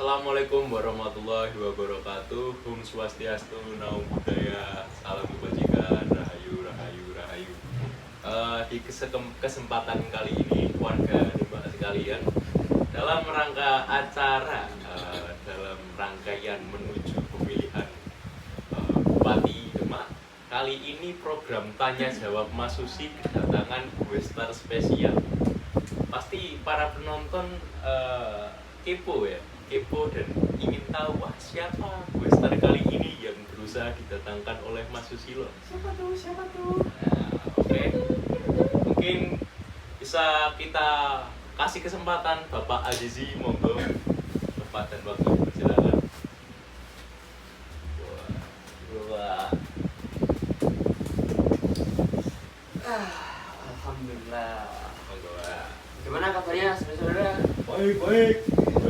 Assalamualaikum warahmatullahi wabarakatuh. Hum Swastiastu, Namo Buddhaya, Salam Kebajikan, Rahayu, Rahayu, Rahayu. Di kesempatan kali ini, warga Demak sekalian, dalam rangka acara, dalam rangkaian menuju pemilihan Bupati Demak, kali ini program Tanya Jawab Mas Susi kedatangan guest star spesial. Pasti para penonton kepo ya, kepo dan ingin tahu wah siapa guest star kali ini yang berusaha didatangkan oleh Mas Susilo. Siapa tuh? Nah, oke. Mungkin bisa kita kasih kesempatan Bapak Azizi, monggo. Tempat dan waktu, silakan. Wah. Alhamdulillah. Monggo. Wah. Bagaimana kabarnya saudara-saudara? Baik.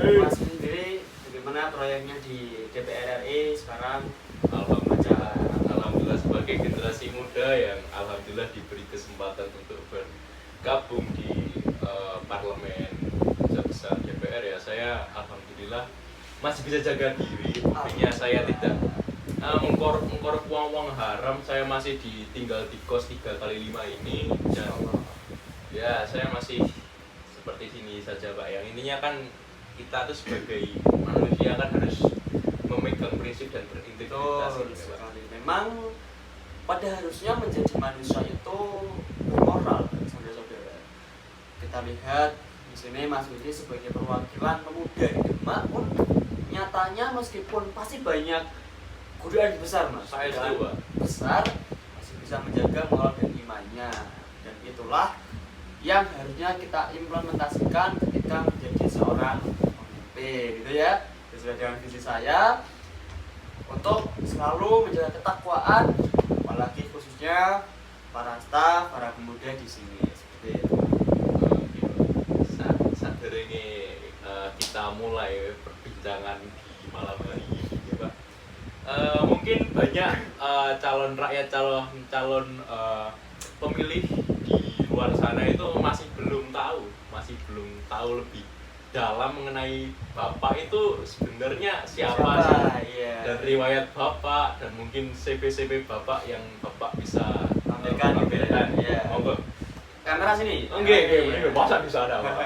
Mas sendiri bagaimana proyeknya di DPR RI sekarang? Alhamdulillah sebagai generasi muda yang alhamdulillah diberi kesempatan untuk bergabung di parlemen besar DPR ya, saya alhamdulillah masih bisa jaga diri. Artinya saya tidak mengkorek uang haram. Saya masih tinggal di kos 3x5 ini dan ya saya masih seperti sini saja Pak. Yang intinya kan kita tuh sebagai manusia kan harus memegang prinsip dan berintegritas. Betul sekali. Memang pada harusnya menjadi manusia itu moral, saudara-saudara. Kita lihat di sini Mas Willy sebagai perwakilan pemuda di Demak pun nyatanya meskipun pasti banyak godaan besar Mas. Saya setuju, Pak. Besar masih bisa menjaga moral dan imannya. Dan itulah yang harusnya kita implementasikan ketika menjadi seorang pemimpin, gitu ya. Sesuai dengan visi saya untuk selalu menjaga ketakwaan, apalagi khususnya para staf, para pemuda di sini. Seperti itu. Saat ini kita mulai perbincangan di malam hari ini, ya Pak. Mungkin banyak calon rakyat, calon pemilih di luar sana itu masih belum tahu lebih dalam mengenai Bapak itu sebenarnya siapa sih, iya. dan riwayat Bapak dan mungkin CV Bapak yang Bapak bisa Tampilkan gitu ya. Iya. Monggo. Kamera sini. Oke, masa bisa ada Pak.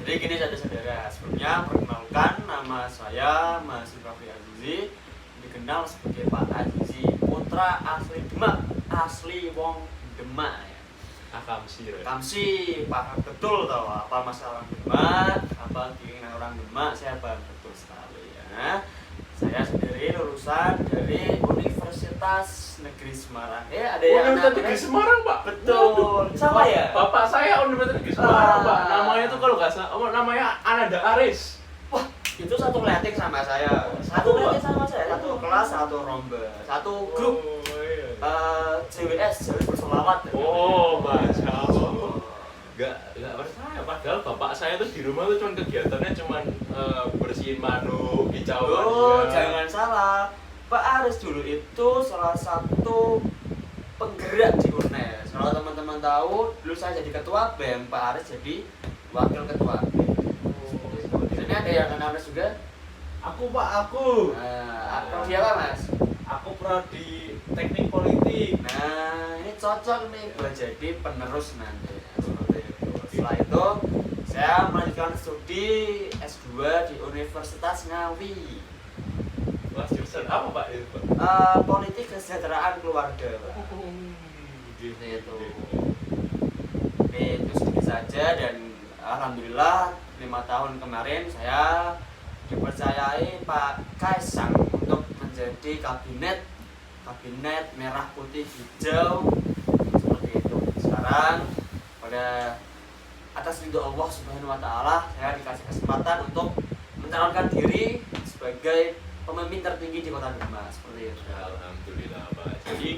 Jadi gini saudara-saudara, sebelumnya perkenalkan nama saya Mas Rafi Azizi, dikenal sebagai Pak Azizi, putra asli Demak, asli wong Demak ya. Kamsi, paham betul tau apa masalah Demak, apa keinginan orang Demak, saya paham betul sekali ya. Saya sendiri lulusan dari Universitas Negeri Semarang. Ada yang Universitas Negeri Semarang, Pak. Betul. Sama ya? Bapak saya Universitas Negeri Semarang, Pak. Namanya itu kalau nggak salah, namanya Ananda Aris. Wah, itu satu leting sama saya. Satu leting sama saya. Satu kelas, satu romba, satu grup. CWS, Jawi Bersolawat. Oh, Masya Allah. Nggak percaya, padahal bapak saya tuh di rumah tuh kegiatannya cuman bersihin manuk, hijauan. Oh, jangan salah. Pak Aris dulu itu salah satu penggerak di UNES. Kalau teman-teman tahu, dulu saya jadi ketua BEM, Pak Aris jadi wakil ketua BEM. Di sini ada yang kenal Aris juga? Aku Pak, aku. Nah, siapa Mas? Aku prodi teknik politik. Nah, ini cocok nih buat jadi penerus nanti. Seperti itu. Setelah itu, saya melanjutkan studi S2 di Universitas Ngawi. Wah, jurusan apa Pak itu, Pak? Politik kesejahteraan keluarga, Pak. Gitu. Itu. Oke, itu sedikit saja dan alhamdulillah 5 tahun kemarin saya dipercayai Pak Kaisang untuk menjadi kabinet merah putih hijau seperti itu. Sekarang pada atas ridho Allah Subhanahu wa taala saya dikasih kesempatan untuk mencalonkan diri sebagai pemimpin tertinggi di Kota Demak seperti itu. Alhamdulillah Pak. Jadi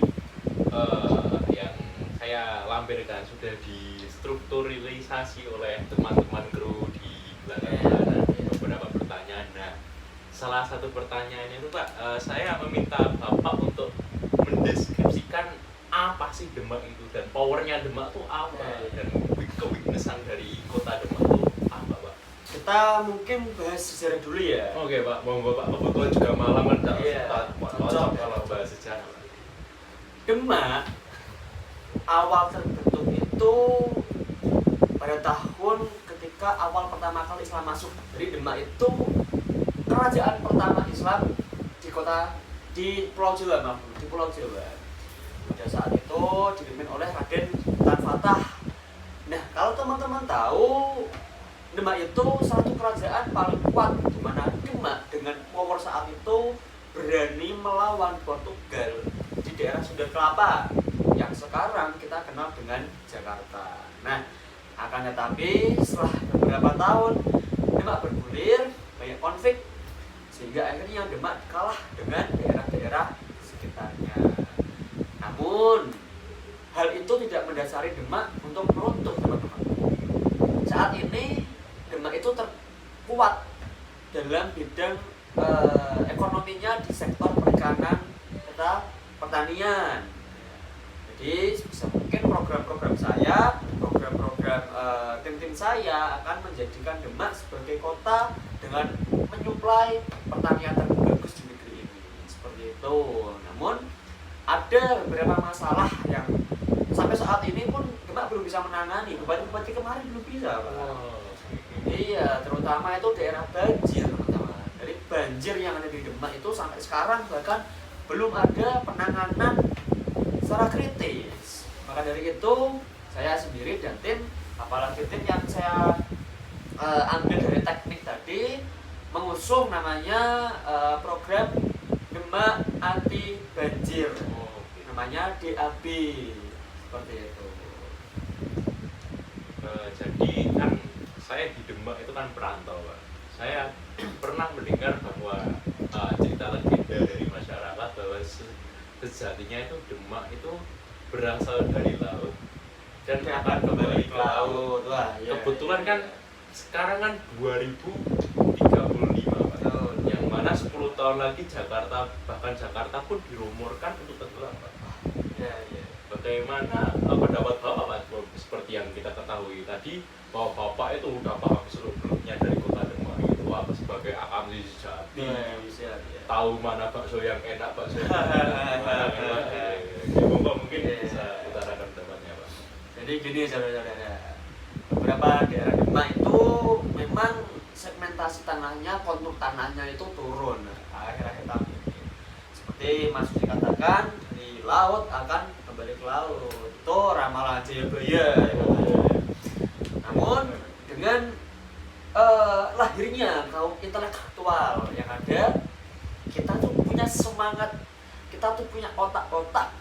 yang saya lampirkan sudah distrukturalisasi oleh teman-teman kru di belakang sana. Beberapa pertanyaan. Nah, salah satu pertanyaannya itu Pak, saya meminta Bapak untuk mendeskripsikan apa sih Demak itu dan powernya Demak itu apa dan keweaknessan dari kota Demak itu apa Pak? kita mungkin bahas sejarah dulu ya. Oke Pak, monggo Pak, kebetulan juga malam kan Iya, cocok kalau bahas sejarah. Demak awal terbentuk itu pada tahun ketika awal pertama kali Islam masuk. Jadi Demak itu kerajaan pertama Islam di Pulau Jawa, di Pulau Jawa. Pada saat itu dipimpin oleh Raden Tan Fatah. Nah, kalau teman-teman tahu, Demak itu satu kerajaan paling kuat, di mana Demak dengan power saat itu berani melawan Portugal di daerah Sunda Kelapa yang sekarang kita kenal dengan Jakarta. Nah, akan tetapi setelah beberapa tahun Demak bergulir, banyak konflik, sehingga akhirnya Demak kalah dengan daerah-daerah sekitarnya. Namun hal itu tidak mendasari Demak untuk meruntuh, teman-teman. Saat ini Demak itu terkuat dalam bidang ekonominya di sektor perikanan serta pertanian. Jadi sebisa mungkin program-program saya, program-program tim-tim saya akan menjadikan Demak sebagai kota dengan menyuplai pertanian terbagus di negeri ini. Seperti itu. Namun ada beberapa masalah yang sampai saat ini pun Demak belum bisa menangani. Bupati-bupati kemarin belum bisa, Pak. Iya, terutama itu daerah banjir, teman-teman. Dari banjir yang ada di Demak itu sampai sekarang bahkan belum ada penanganan secara kritis. Maka dari itu saya sendiri dan tim, apalagi tim yang saya ambil dari teknik tadi, mengusung namanya program Demak Anti Banjir, namanya DAB, seperti itu. Jadi kan saya di Demak itu kan perantau Pak. Saya pernah mendengar bahwa cerita legenda dari masyarakat bahwa sejatinya itu Demak itu berasal dari laut dan akan kembali ke laut. Wah, iya, Kebetulan iya. kan sekarang kan 2035 Pak. Yang mana 10 tahun lagi Jakarta, bahkan Jakarta pun dirumorkan untuk tenggelam Pak. Iya, iya. Bagaimana pendapat Bapak Pak? Seperti yang kita ketahui tadi bahwa Bapak itu udah paham seluk-beluknya dari kota Demak itu apa sebagai akam sejati. Iya. Tahu mana bakso yang enak, bakso yang mana enak. Bapak mungkin bisa utarakan pendapatnya Pak. Jadi gini saudara-saudara, beberapa daerah Demak itu memang segmentasi tanahnya, kontur tanahnya itu turun akhir-akhir tahun ini. Seperti Mas Susi katakan, dari laut akan kembali ke laut. Itu ramalan Jayabaya. Namun dengan lahirnya kaum intelektual yang ada, kita tuh punya semangat, kita tuh punya otak-otak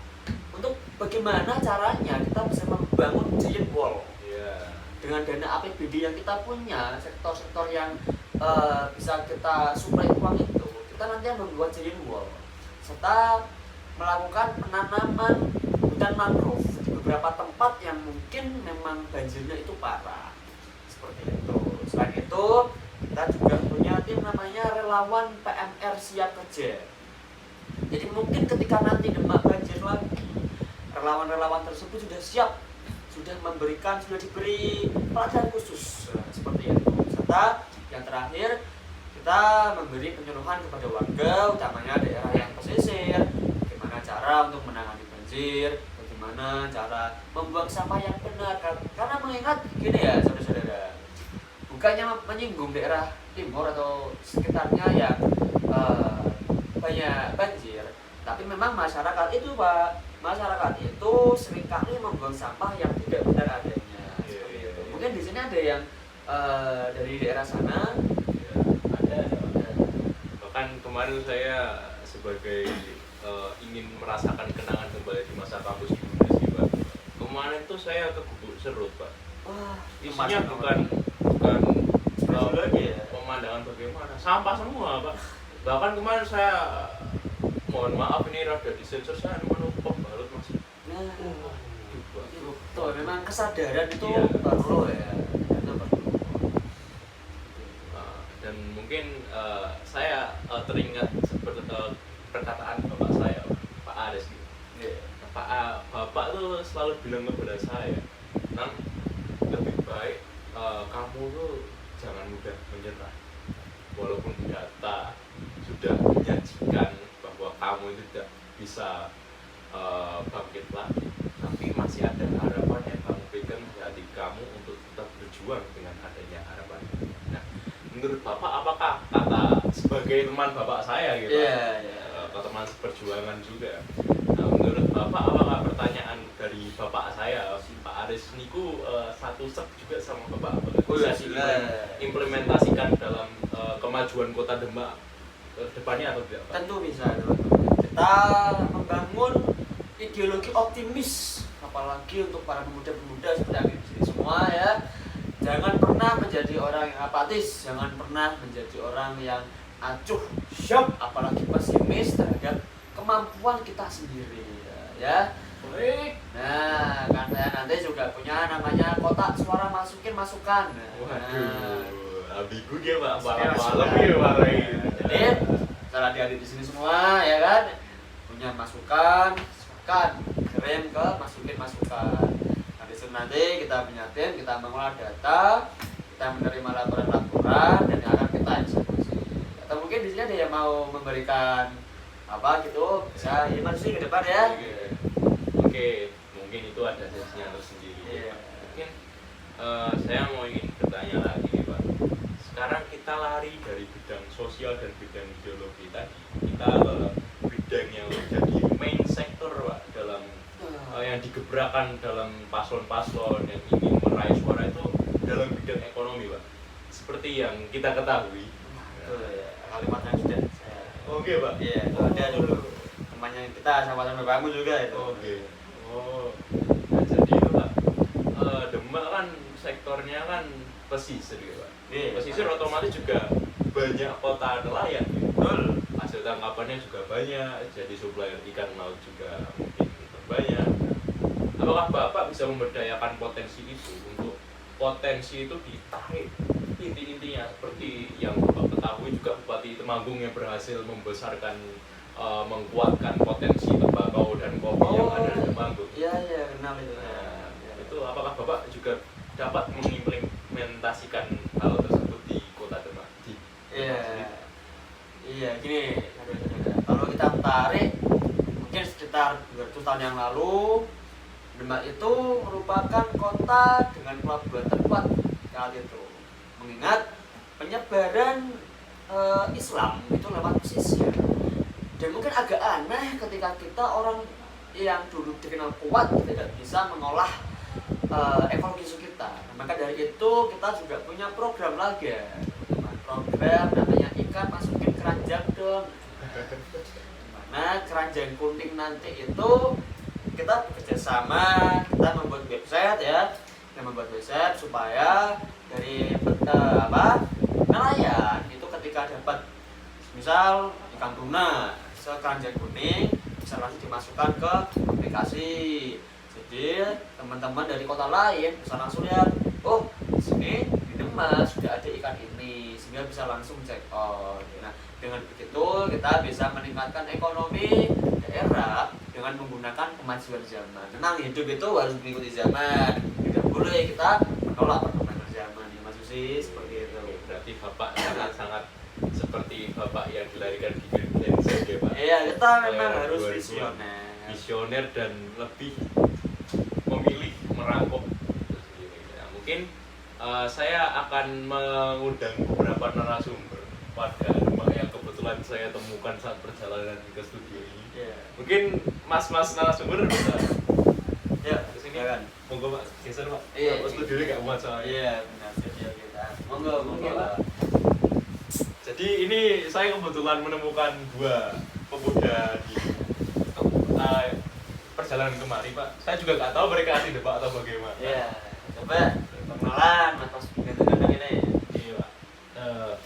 untuk bagaimana caranya kita bisa membangun giant wall. Iya. Dengan dana APBD yang kita punya, sektor-sektor yang bisa kita suplai uang itu, kita nanti akan membuat giant wall serta melakukan penanaman hutan mangrove di beberapa tempat yang mungkin memang banjirnya itu parah. Seperti itu. Selain itu, kita juga punya tim namanya relawan PMR Siap Kerja. Jadi mungkin ketika nanti Demak banjir lagi, relawan-relawan tersebut sudah siap, sudah diberi pelatihan khusus, seperti itu. Serta yang terakhir, kita memberi penyuluhan kepada warga, utamanya daerah yang pesisir, bagaimana cara untuk menangani banjir, bagaimana cara membuang sampah yang benar. Karena mengingat gini ya saudara-saudara, bukannya menyinggung daerah timur atau sekitarnya yang banyak banjir, tapi memang masyarakat itu Pak, masyarakat itu seringkali membuang sampah yang tidak benar adanya. Seperti itu. Mungkin di sini ada yang dari daerah sana. Ada. Bahkan kemarin saya sebagai ingin merasakan kenangan kembali di masa kampus di Indonesia Pak. Kemarin tuh saya ke Gubuk Serut Pak. Wah, Isinya bukan lagi ya. pemandangan bagaimana, sampah semua Pak. Bahkan kemarin saya mohon maaf ini rada disensor, saya menumpuk balut Mas. Nah, Pak. tuh memang kesadaran itu Iya. perlu ya. Itu perlu. Dan mungkin saya teringat seperti perkataan bapak saya Pak Ares gitu. Iya. Bapak tuh selalu bilang kepada saya, Nang, lebih baik kamu tuh jangan mudah menyerah. Walaupun data sudah menjanjikan bahwa kamu itu tidak bisa bangkit lagi, tapi masih ada harapan yang kamu pegang di hati kamu untuk tetap berjuang dengan adanya harapan. Nah, menurut Bapak apakah kata sebagai teman Bapak saya gitu, teman seperjuangan juga. Nah, menurut Bapak apakah pertanyaan dari Bapak saya, Pak Aris niku satu sep juga sama Bapak? Apakah bisa implementasikan dalam kemajuan Kota Demak ke depannya atau tidak, Pak? Tentu bisa, teman-teman. Kita membangun ideologi optimis, apalagi untuk para pemuda-pemuda seperti Habib sini semua ya. Jangan pernah menjadi orang yang apatis, jangan pernah menjadi orang yang acuh, syok, apalagi pesimis terhadap kemampuan kita sendiri ya. Baik. Nah, kan saya nanti juga punya namanya kotak suara masukan. Waduh, ambigu dia Pak, malam ya Pak. Jadi, salah adik-adik di sini semua ya kan punya masukan, kirim ke masukin masukan. Nah, di situ nanti kita punya tim, kita mengolah data, kita menerima laporan-laporan dan akan kita eksekusi. Atau mungkin di sini ada yang mau memberikan apa gitu, bisa gimana sih ke depan ya? Oke, mungkin itu ada sesinya tersendiri. Iya. Mungkin saya mau ingin bertanya lagi nih Pak. Sekarang kita lari dari bidang sosial dan bidang ideologi tadi, kita ke bidang yang menjadi main sektor Pak dalam yang digebrakan dalam paslon-paslon yang ingin meraih suara itu dalam bidang ekonomi Pak. Seperti yang kita ketahui. Kalimat yang sudah saya. Oke Pak. Iya, ada dulu temannya kita sahabatan bapakmu juga itu. Oke. Oh, nah, jadi itu Pak, Demak kan sektornya kan pesisir ya Pak. Iya. Pesisir otomatis juga banyak kota nelayan. Betul. Hasil tangkapannya juga banyak, jadi supplier ikan laut juga mungkin banyak. Apakah Bapak bisa memberdayakan potensi itu untuk potensi itu ditarik inti-intinya seperti yang Bapak ketahui juga Bupati Temanggung yang berhasil membesarkan mengkuatkan potensi tembakau dan kopi yang ada di Temanggung. Iya, kenal itu. Nah, itu apakah Bapak juga dapat mengimplementasikan hal tersebut di Kota Demak? Iya, gini, kalau kita tarik mungkin sekitar 200 tahun yang lalu, Demak itu merupakan kota dengan pelabuhan terkuat kali itu. Mengingat penyebaran Islam itu lewat pesisir. Dan mungkin agak aneh ketika kita orang yang dulu dikenal kuat tidak bisa mengolah ekologi kita. Nah, maka dari itu kita juga punya program lagi ya. Program namanya ikan masukin keranjang dong. Dimana keranjang kunting nanti itu kita bekerja sama, kita membuat website ya, kita membuat website supaya dari nelayan itu ketika dapat misal ikan tuna keranjang kuning bisa langsung dimasukkan ke aplikasi. Jadi teman-teman dari kota lain bisa langsung lihat, oh di sini di Demak sudah ada ikan ini, sehingga bisa langsung check out. Nah, dengan begitu kita bisa meningkatkan ekonomi daerah dengan menggunakan kemajuan zaman. Tenang, hidup itu harus mengikuti zaman. Tidak boleh kita menolak perkembangan zaman. Ya, Mas Susi, seperti itu. Berarti Bapak sangat-sangat seperti Bapak yang dilarikan di Green ya Pak. Iya, kita memang harus visioner dan lebih memilih merangkul itu sendiri. Nah, mungkin saya akan mengundang beberapa narasumber pada Demak yang kebetulan saya temukan saat perjalanan ke studio ini. Iya. Mungkin mas-mas narasumber bisa kesini kan? Monggo Pak, geser Pak. Iya. Studio ini gak muat soalnya. Iya, benar studio kita. Monggo Pak. Jadi ini saya kebetulan menemukan dua pemuda di perjalanan kemari Pak. Saya juga nggak tahu mereka asli Demak atau bagaimana. Iya, coba perkenalan Mas Ganteng ini. Iya Pak.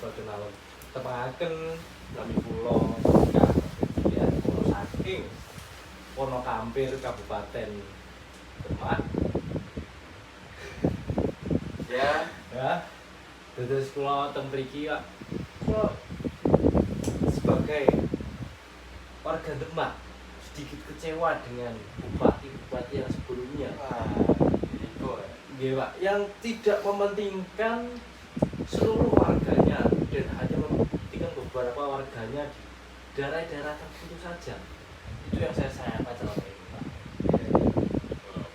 Perkenalan. Tepaken kami kula ya kula saking Wonokampir Kabupaten Demak. Ya. Ya. Terus kula teng mriki Pak. Kula sebagai warga Demak sedikit kecewa dengan bupati-bupati yang sebelumnya. Wah, itu. Nggih, Pak, yang tidak mementingkan seluruh warganya dan hanya membuktikan beberapa warganya di daerah-daerah tertentu saja. Itu yang saya sayangkan selama ini, Pak.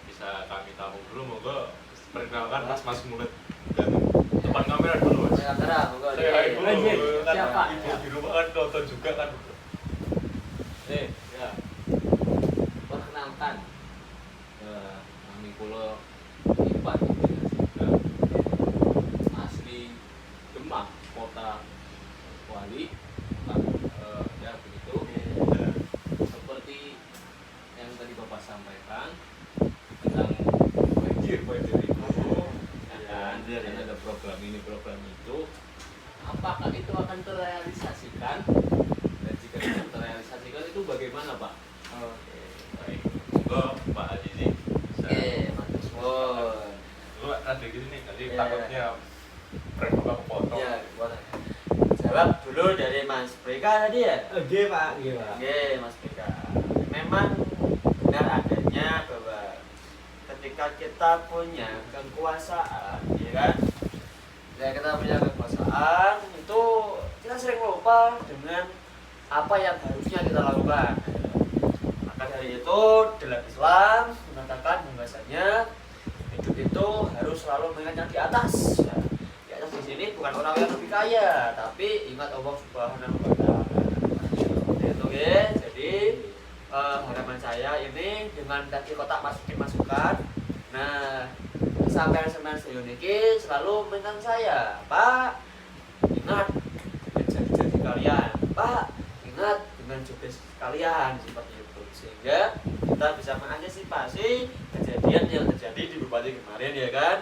Bisa kami tahu dulu, monggo perkenalkan Mas Mulet dan depan kamera dulu Mas. Kamera, monggo. Saya ibu, kan Siapa? ibu di rumah kan nonton juga kan. Ya. Perkenalkan, kami kula Ipan, asli Demak, kota Wali. Ya begitu. Seperti yang tadi Bapak sampaikan tentang banjir itu, ya kan? Dan ada program ini, program itu. Apakah itu akan terrealisasikan? Dan jika tidak terrealisasikan itu bagaimana, Pak? Oke. Baik, monggo Pak Azizi. Oke, mantap. Lu ada gini nih, tadi Iya. takutnya prank Bapak kepotong. Iya, boleh. Jawab dulu dari Mas Breka tadi ya. Oke, Pak. Oke, Mas Breka. Memang benar adanya bahwa ketika kita punya kekuasaan, ya kan? Ketika kita punya kekuasaan, itu kita sering lupa dengan apa yang harusnya kita lakukan. Maka dari itu, dalam Islam mengatakan bahwasanya hidup itu harus selalu mengingat yang di atas. Ya. Di atas di sini bukan orang yang lebih kaya, tapi ingat Allah Subhanahu wa Ta'ala. Seperti itu, ya. Jadi harapan saya ini dengan tadi kotak masukan. Nah, sampai-sampai sejauh ini selalu mengingat saya, Pak, ingat janji-janji kalian, Pak, ingat dengan jobdesk kalian, seperti itu, sehingga kita bisa mengantisipasi kejadian yang terjadi di Bupati kemarin, ya kan?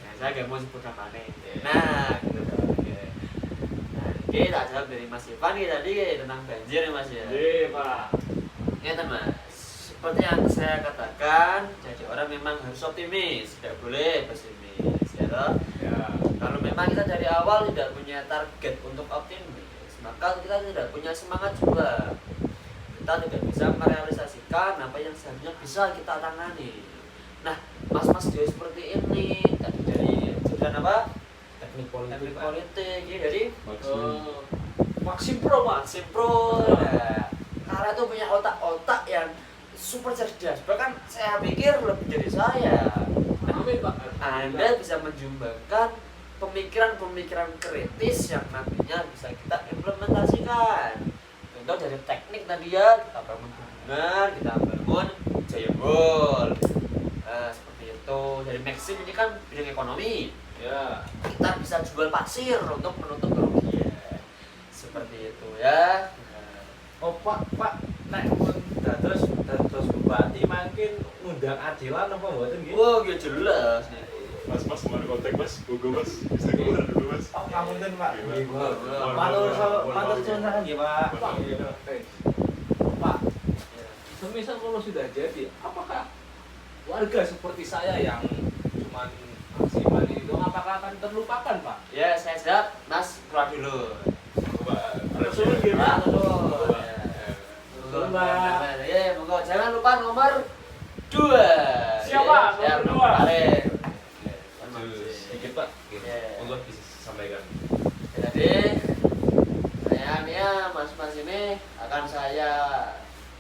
Nah, saya gak mau sebut namanya. Nah, gitu dong. Ya. Nah, ini tak jawab dari Mas Ivan nih tadi tentang banjir ya Mas ya. Iya, Pak. Ya Mas, seperti yang saya katakan, jadi orang memang harus optimis, tidak boleh pesimis, ya toh? Ya. Kalau memang kita dari awal tidak punya target untuk optimis, maka kita tidak punya semangat juga. Kita tidak bisa merealisasikan apa yang seharusnya bisa kita tangani. Nah, mas-mas dia seperti ini tadi dari jurusan apa? Teknik politik, Teknik Pak. politik, ya dari Maxim Pro, Pak. Maxim Pro. Nah, karena itu punya otak-otak yang super cerdas. Bahkan saya pikir lebih dari saya. Amin, Pak. Anda bisa menjumbangkan pemikiran-pemikiran kritis yang nantinya bisa kita implementasikan. Contoh dari teknik tadi ya, kita bangun bendungan, kita bangun Jayabol. Seperti itu. Dari Maxim ini kan bidang ekonomi. Ya. Kita bisa jual pasir untuk menutup kerugian. Seperti itu ya. Oh, Pak, nek mun dados bupati mungkin ngundang adilan apa mboten nggih? Oh, ya jelas. Mas kemana kontak Mas? Gogo Mas, bisa keluar dulu Mas. Oh, ngapunten, Pak. Iya, Nggih, Pak. Pak. Matur suwun sangat nggih, Pak. Pak. Pak, semisal kalau sudah jadi, apakah warga seperti saya yang cuman maksimal itu apakah akan terlupakan, Pak? Ya, saya siap. Mas, keluar dulu. Suwun nggih, Pak. Monggo, Mbak. ya, monggo. Jangan lupa nomor 2. Siapa? Ya, Nomor dua. kemarin. Sedikit Pak, Ya. monggo bisa sampaikan. Jadi, pertanyaannya mas-mas ini akan saya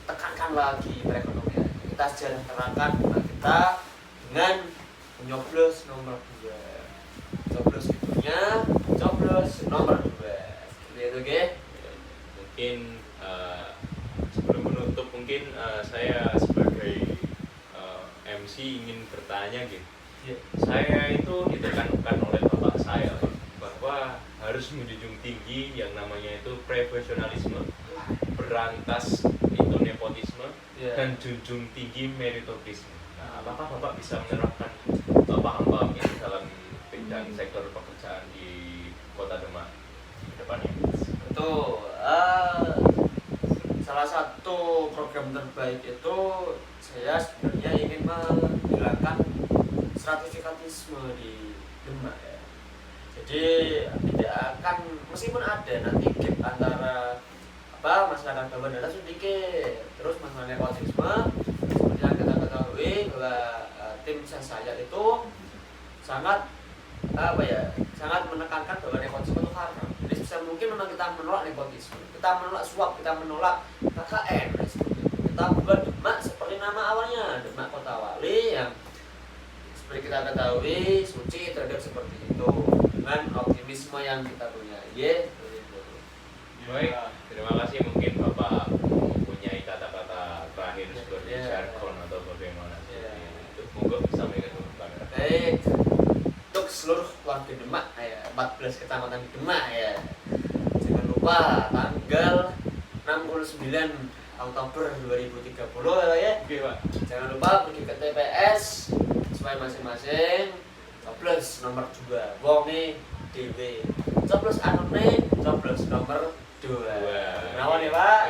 tekankan lagi perekonomian. Kita sejahterakan rumah kita dengan menyoblos nomor 2. Coblos itunya, coblos nomor 2. Seperti itu, oke? Mungkin sebelum menutup mungkin saya sebagai MC ingin bertanya gitu. Iya. Saya itu ditekankan oleh bapak saya bahwa harus menjunjung tinggi yang namanya itu profesionalisme, berantas itu nepotisme, Iya. dan junjung tinggi meritokratisme. Nah, apakah bapak bisa menerapkan paham-paham ini dalam bidang sektor pekerjaan di Kota Demak ke depannya? Betul. Salah satu program terbaik itu saya sebenarnya ingin menghilangkan stratifikatisme di Demak ya. Jadi tidak akan, meskipun ada nanti gap antara masyarakat bawah dan atas sedikit, terus masalah nepotisme seperti yang kita ketahui bahwa tim saya itu sangat sangat menekankan bahwa nepotisme itu haram. Jadi sebisa mungkin memang kita menolak nepotisme, kita menolak suap, kita menolak KKN, kita buat Demak seperti nama awalnya, Demak Kota Wali yang seperti kita ketahui suci terhadap seperti itu dengan optimisme yang kita punya. Baik, terima kasih. Mungkin Bapak mempunyai kata-kata terakhir seperti jargon atau bagaimana itu. Monggo sampaikan ke kamera. Baik, untuk seluruh warga Demak, 14 kecamatan Demak ya. Jangan lupa tanggal 69 Oktober 2030 ya. Oke, Pak. Jangan lupa pergi ke TPS supaya masing-masing coblos nomor 2. Wonge dhewe. Coblos anune coblos nomor 2. Nawan ya, Pak.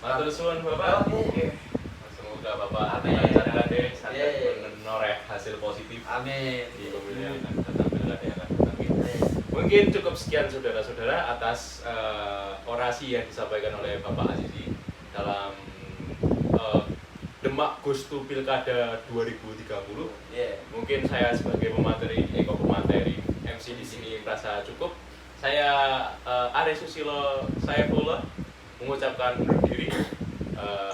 Matur suwun Bapak. Oke. Semoga Bapak Amin. lancarkan deh sampai Yeay. menoreh hasil positif Amin. di pemilihan yang akan datang, pilkada yang akan datang. Mungkin cukup sekian saudara-saudara atas orasi yang disampaikan oleh Bapak Azizi dalam Demak Gustu Pilkada 2030. Yeah. Mungkin saya sebagai pemateri MC di sini merasa cukup. Saya Ari Susilo Saifullah mengucapkan undur diri.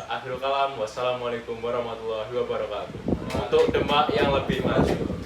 Akhirul kalam, wassalamualaikum warahmatullahi wabarakatuh. Untuk Demak yang lebih maju.